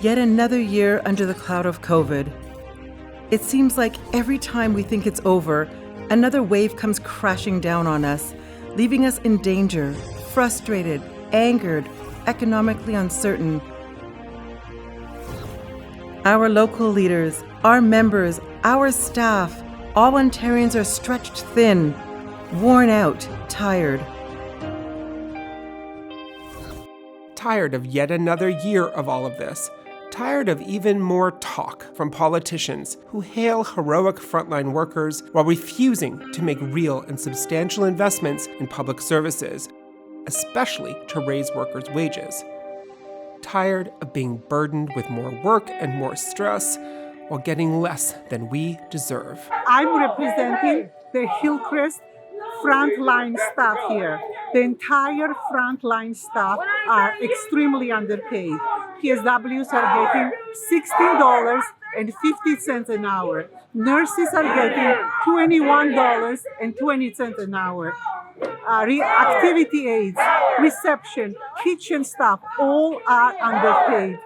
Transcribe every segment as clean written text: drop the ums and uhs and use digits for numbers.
Yet another year under the cloud of COVID. It seems like every time we think it's over, another wave comes crashing down on us, leaving us in danger, frustrated, angered, economically uncertain. Our local leaders, our members, our staff, all Ontarians are stretched thin, worn out, tired. Tired of yet another year of all of this. Tired of even more talk from politicians who hail heroic frontline workers while refusing to make real and substantial investments in public services, especially to raise workers' wages. Tired of being burdened with more work and more stress while getting less than we deserve. I'm representing the Hillcrest frontline staff here. The entire frontline staff are extremely underpaid. PSWs are getting $16.50 an hour. Nurses are getting $21.20 an hour. Activity aides, reception, kitchen staff, all are underpaid.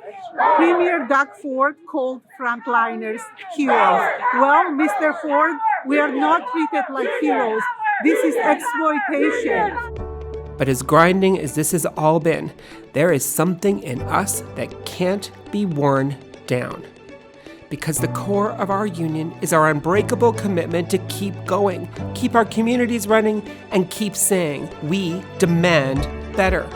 Premier Doug Ford called frontliners heroes. Well, Mr. Ford, we are not treated like heroes. This is exploitation. But as grinding as this has all been, there is something in us that can't be worn down. Because the core of our union is our unbreakable commitment to keep going, keep our communities running, and keep saying we demand better.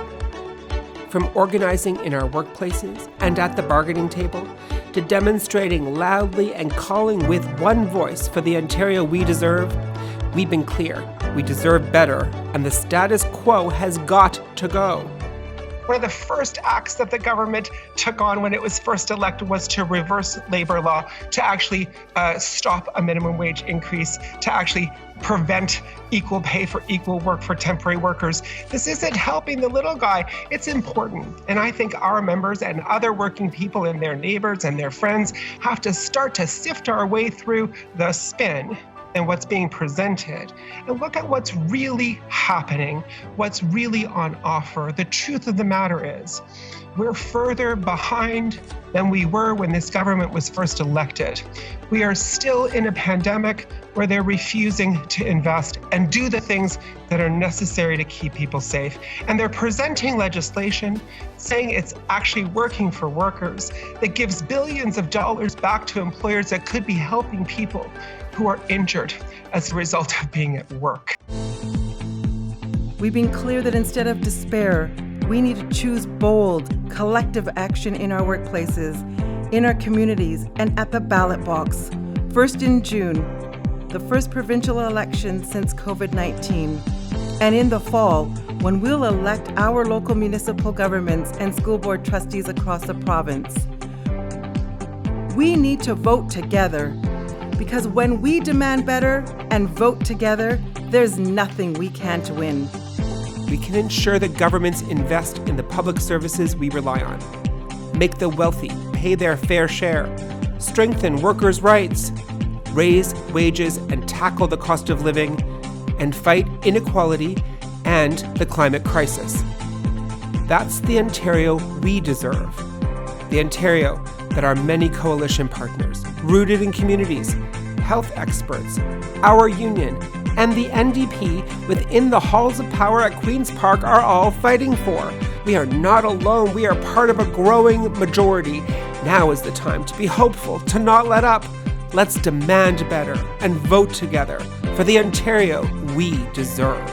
From organizing in our workplaces and at the bargaining table, to demonstrating loudly and calling with one voice for the Ontario we deserve, we've been clear. We deserve better, and the status quo has got to go. One of the first acts that the government took on when it was first elected was to reverse labor law, to actually stop a minimum wage increase, to actually prevent equal pay for equal work for temporary workers. This isn't helping the little guy. It's important. And I think our members and other working people and their neighbors and their friends have to start to sift our way through the spin and what's being presented and look at what's really happening, what's really on offer. The truth of the matter is, we're further behind than we were when this government was first elected. We are still in a pandemic where they're refusing to invest and do the things that are necessary to keep people safe. And they're presenting legislation saying it's actually working for workers, that gives billions of dollars back to employers that could be helping people who are injured as a result of being at work. We've been clear that instead of despair, we need to choose bold, collective action in our workplaces, in our communities, and at the ballot box. First in June, the first provincial election since COVID-19, and in the fall, when we'll elect our local municipal governments and school board trustees across the province. We need to vote together, because when we demand better and vote together, there's nothing we can't win. We can ensure that governments invest in the public services we rely on, make the wealthy pay their fair share, strengthen workers' rights, raise wages and tackle the cost of living, and fight inequality and the climate crisis. That's the Ontario we deserve. The Ontario that our many coalition partners, rooted in communities, health experts, our union, and the NDP within the halls of power at Queen's Park are all fighting for. We are not alone. We are part of a growing majority. Now is the time to be hopeful, to not let up. Let's demand better and vote together for the Ontario we deserve.